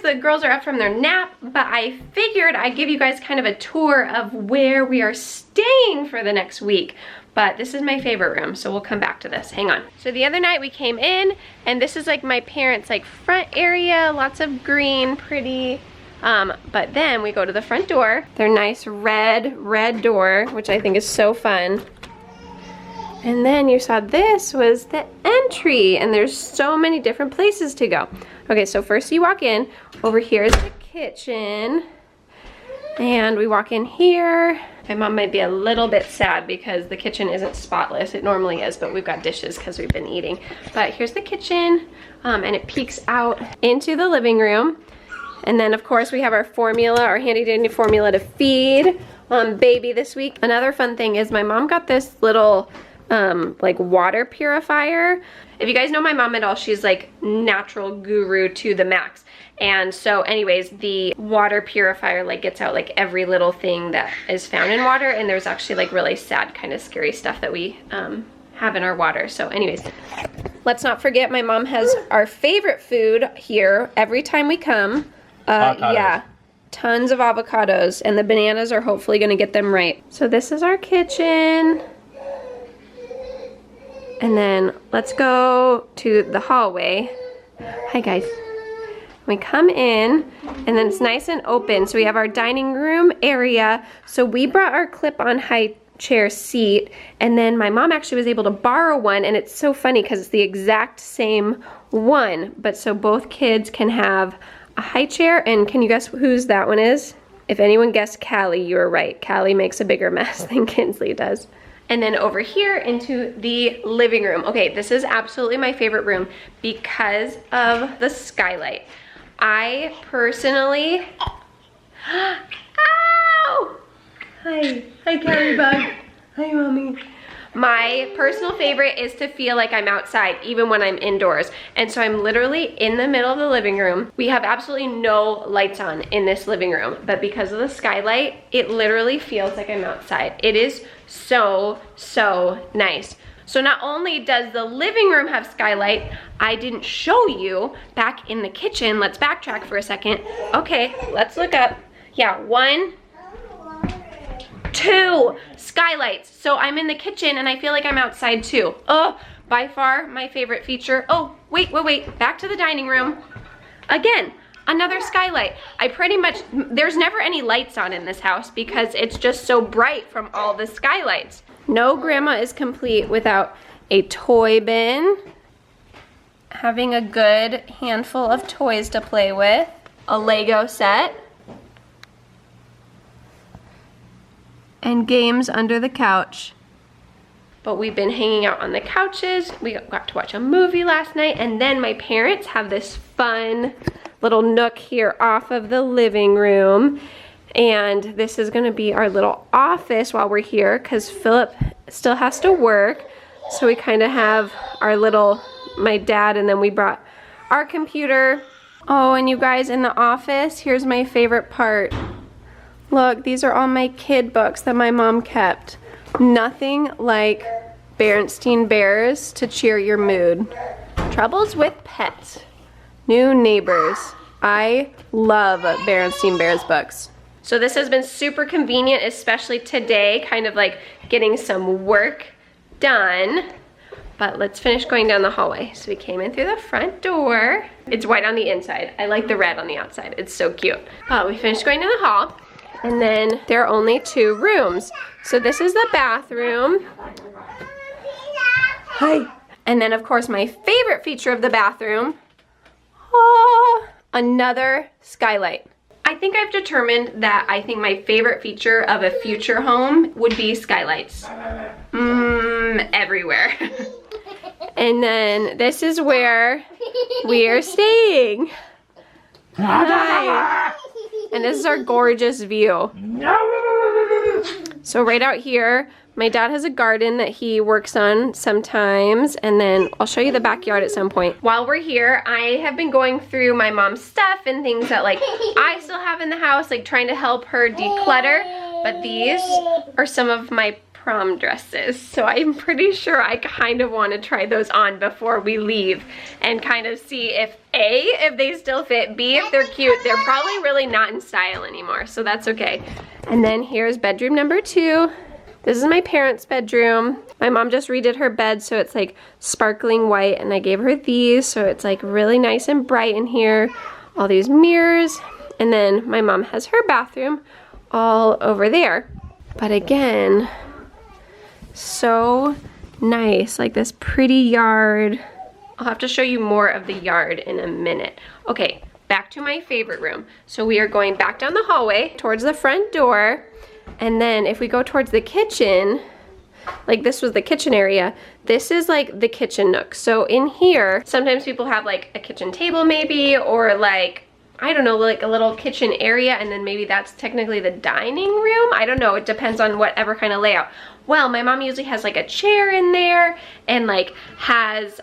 the girls are up from their nap, but I figured I'd give you guys kind of a tour of where we are staying for the next week. But this is my favorite room, so we'll come back to this. Hang on. So the other night we came in, and this is like my parents' like front area, lots of green, pretty. But then we go to the front door. Their nice red door, which I think is so fun. And then you saw this was the entry, and there's so many different places to go. Okay, so first you walk in. Over here is the kitchen. And we walk in here. My mom might be a little bit sad because the kitchen isn't spotless. It normally is, but we've got dishes because we've been eating. But here's the kitchen, and it peeks out into the living room. And then of course we have our formula, our handy dandy formula to feed baby this week. Another fun thing is my mom got this little like water purifier. If you guys know my mom at all, she's like natural guru to the max. And so anyways, the water purifier like gets out like every little thing that is found in water, and there's actually like really sad kind of scary stuff that we have in our water. So anyways, let's not forget my mom has our favorite food here every time we come. Yeah, tons of avocados, and the bananas are hopefully gonna get them right. So this is our kitchen. And then let's go to the hallway. Hi guys. We come in, and then it's nice and open. So we have our dining room area. So we brought our clip-on high chair seat, and then my mom actually was able to borrow one, and it's so funny because it's the exact same one. But so both kids can have a high chair, and can you guess whose that one is? If anyone guessed Callie, you were right. Callie makes a bigger mess than Kinsley does. And then over here into the living room. Okay, this is absolutely my favorite room because of the skylight. I personally, ow! Hi Carrie Bug. Hi mommy. My personal favorite is to feel like I'm outside even when I'm indoors. And so I'm literally in the middle of the living room. We have absolutely no lights on in this living room, but because of the skylight, it literally feels like I'm outside. It is so nice. So not only does the living room have skylight, I didn't show you back in the kitchen. Let's backtrack for a second. Okay, let's look up. Yeah, 1, 2 skylights. So I'm in the kitchen and I feel like I'm outside too. Oh, by far my favorite feature. Oh, wait, back to the dining room. Again, another skylight. I pretty much, there's never any lights on in this house because it's just so bright from all the skylights. No grandma is complete without a toy bin, having a good handful of toys to play with, a Lego set, and games under the couch. But we've been hanging out on the couches. We got to watch a movie last night, and then my parents have this fun little nook here off of the living room. And this is gonna be our little office while we're here because Philip still has to work. So we kind of have our little, my dad, and then we brought our computer. Oh, and you guys, in the office, here's my favorite part. Look, these are all my kid books that my mom kept. Nothing like Berenstain Bears to cheer your mood. Troubles with Pets. New Neighbors. I love Berenstain Bears books. So this has been super convenient, especially today, kind of like getting some work done. But let's finish going down the hallway. So we came in through the front door. It's white on the inside. I like the red on the outside. It's so cute. We finished going down the hall. And then there are only 2 rooms. So this is the bathroom. Hi. And then of course my favorite feature of the bathroom, another skylight. I think I've determined that I think my favorite feature of a future home would be skylights. Everywhere. And then this is where we are staying. Hi. And this is our gorgeous view. So right out here, my dad has a garden that he works on sometimes, and then I'll show you the backyard at some point. While we're here, I have been going through my mom's stuff and things that like I still have in the house, like trying to help her declutter. But these are some of my prom dresses. So I'm pretty sure I kind of want to try those on before we leave and kind of see if A, if they still fit, B, if they're cute. They're probably really not in style anymore, so that's okay. And then here's bedroom number 2. This is my parents' bedroom. My mom just redid her bed, so it's like sparkling white, and I gave her these, so it's like really nice and bright in here. All these mirrors, and then my mom has her bathroom all over there. But again, so nice, like this pretty yard. I'll have to show you more of the yard in a minute. Okay, back to my favorite room. So we are going back down the hallway towards the front door, and then if we go towards the kitchen, like this was the kitchen area, this is like the kitchen nook. So in here, sometimes people have like a kitchen table maybe, or like, I don't know, like a little kitchen area, and then maybe that's technically the dining room. I don't know, it depends on whatever kind of layout. Well, my mom usually has like a chair in there, and like has,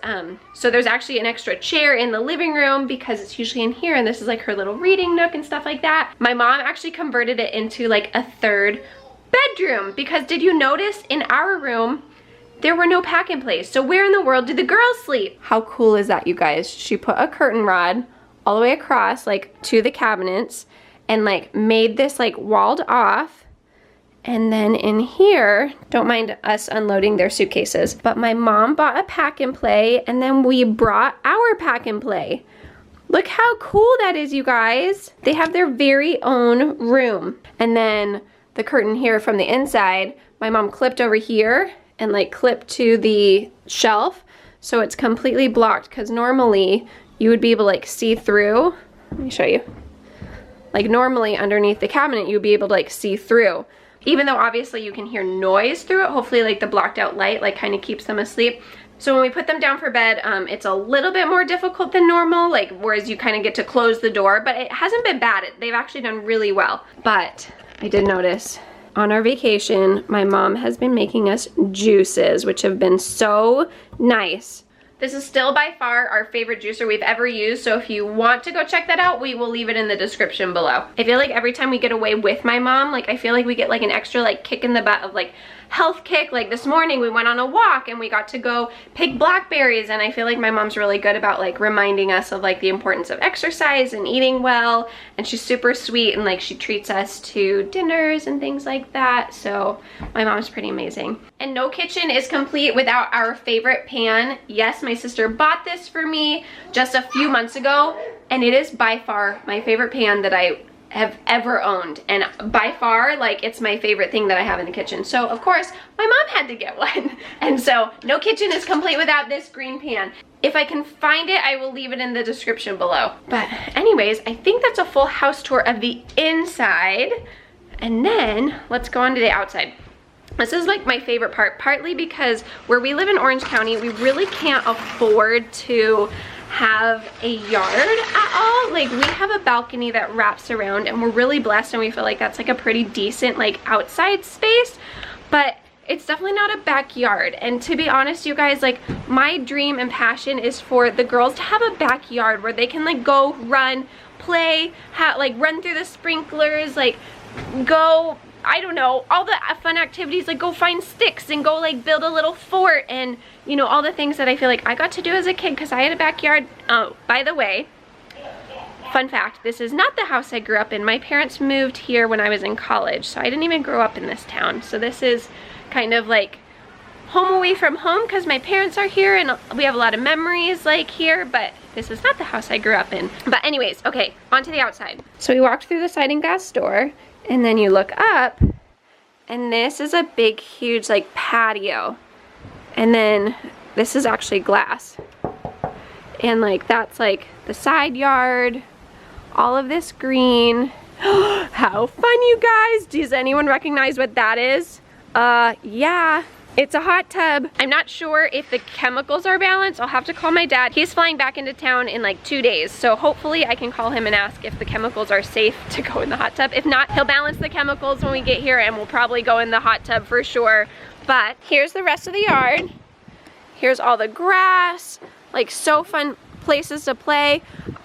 so there's actually an extra chair in the living room because it's usually in here, and this is like her little reading nook and stuff like that. My mom actually converted it into like a third bedroom, because did you notice in our room, there were no pack and plays. So where in the world did the girls sleep? How cool is that, you guys? She put a curtain rod all the way across, like to the cabinets, and like made this like walled off. And then in here, don't mind us unloading their suitcases, but my mom bought a pack and play, and then we brought our pack and play. Look how cool that is, you guys. They have their very own room. And then the curtain here from the inside, my mom clipped over here and like clipped to the shelf, so it's completely blocked, because normally you would be able to like see through. Let me show you. Like normally underneath the cabinet you'd be able to like see through, even though obviously you can hear noise through it. Hopefully like the blocked out light like kind of keeps them asleep. So when we put them down for bed, it's a little bit more difficult than normal, like whereas you kind of get to close the door, but it hasn't been bad. They've actually done really well. But I did notice on our vacation, my mom has been making us juices, which have been so nice. This is still by far our favorite juicer we've ever used, so if you want to go check that out, we will leave it in the description below. I feel like every time we get away with my mom, like I feel like we get like an extra like kick in the butt of like health kick. Like this morning we went on a walk and we got to go pick blackberries, and I feel like my mom's really good about like reminding us of like the importance of exercise and eating well, and she's super sweet, and like she treats us to dinners and things like that. So my mom's pretty amazing. And no kitchen is complete without our favorite pan. Yes, my sister bought this for me just a few months ago, and it is by far my favorite pan that I have ever owned, and by far like it's my favorite thing that I have in the kitchen. So of course my mom had to get one, and so no kitchen is complete without this green pan. If I can find it, I will leave it in the description below. But anyways, I think that's a full house tour of the inside, and then let's go on to the outside. This is like my favorite part, partly because where we live in Orange County, we really can't afford to have a yard at all. Like we have a balcony that wraps around, and we're really blessed, and we feel like that's like a pretty decent like outside space, but it's definitely not a backyard. And to be honest, you guys, like my dream and passion is for the girls to have a backyard where they can like go run, play, like run through the sprinklers, like go, I don't know, all the fun activities, like go find sticks and go like build a little fort, and you know, all the things that I feel like I got to do as a kid because I had a backyard. Oh, by the way, fun fact, this is not the house I grew up in. My parents moved here when I was in college, so I didn't even grow up in this town. So this is kind of like home away from home because my parents are here and we have a lot of memories like here, but this is not the house I grew up in. But anyways, okay, on to the outside. So we walked through the sliding glass door, and then you look up, and this is a big, huge like patio. And then this is actually glass. And like that's like the side yard, all of this green. How fun, you guys. Does anyone recognize what that is? Yeah. It's a hot tub. I'm not sure if the chemicals are balanced. I'll have to call my dad. He's flying back into town in like 2 days. So hopefully I can call him and ask if the chemicals are safe to go in the hot tub. If not, he'll balance the chemicals when we get here, and we'll probably go in the hot tub for sure. But here's the rest of the yard. Here's all the grass, like so fun places to play.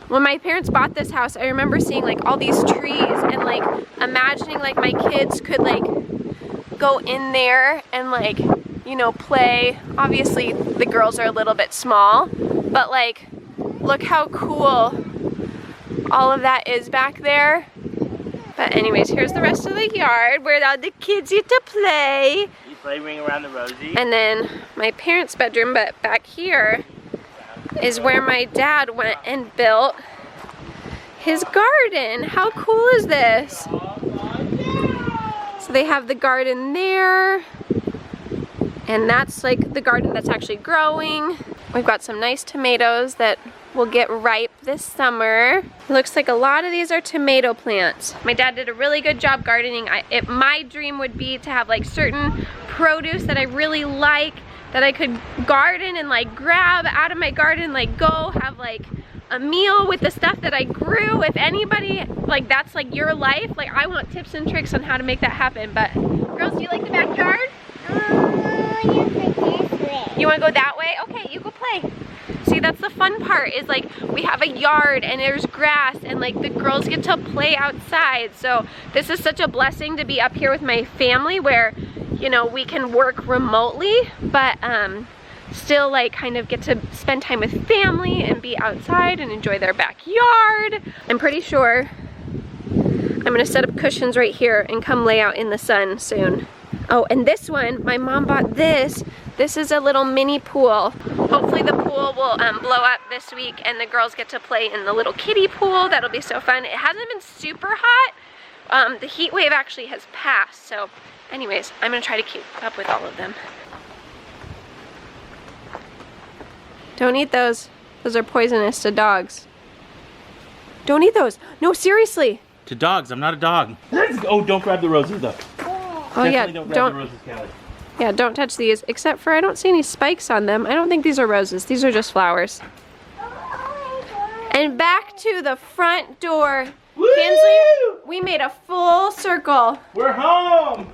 When my parents bought this house, I remember seeing like all these trees and like imagining like my kids could like go in there and like, you know, play. Obviously the girls are a little bit small, but like, look how cool all of that is back there. But anyways, here's the rest of the yard where all the kids get to play. You play Ring Around the Rosie. And then my parents' bedroom, but back here is where my dad went and built his garden. How cool is this? So they have the garden there, and that's like the garden that's actually growing. We've got some nice tomatoes that will get ripe this summer. It looks like a lot of these are tomato plants. My dad did a really good job gardening. My dream would be to have like certain produce that I really like, that I could garden and like grab out of my garden, like go have like a meal with the stuff that I grew. If anybody, like that's like your life, like I want tips and tricks on how to make that happen. But girls, do you like the backyard? You want to go that way? Okay, you go play. See, that's the fun part, is like we have a yard and there's grass and like the girls get to play outside. So this is such a blessing to be up here with my family where, you know, we can work remotely, but still like kind of get to spend time with family and be outside and enjoy their backyard. I'm pretty sure I'm gonna set up cushions right here and come lay out in the sun soon. Oh, and this one, my mom bought this. This is a little mini pool. Hopefully the pool will blow up this week and the girls get to play in the little kiddie pool. That'll be so fun. It hasn't been super hot. The heat wave actually has passed. So anyways, I'm gonna try to keep up with all of them. Don't eat those. Those are poisonous to dogs. Don't eat those. No, seriously. To dogs, I'm not a dog. Let's go. Oh, don't grab the roses though. Oh yeah, don't grab the roses, Callie. Yeah, don't touch these, except for I don't see any spikes on them. I don't think these are roses. These are just flowers. And back to the front door. Woo! Kinsley, we made a full circle. We're home!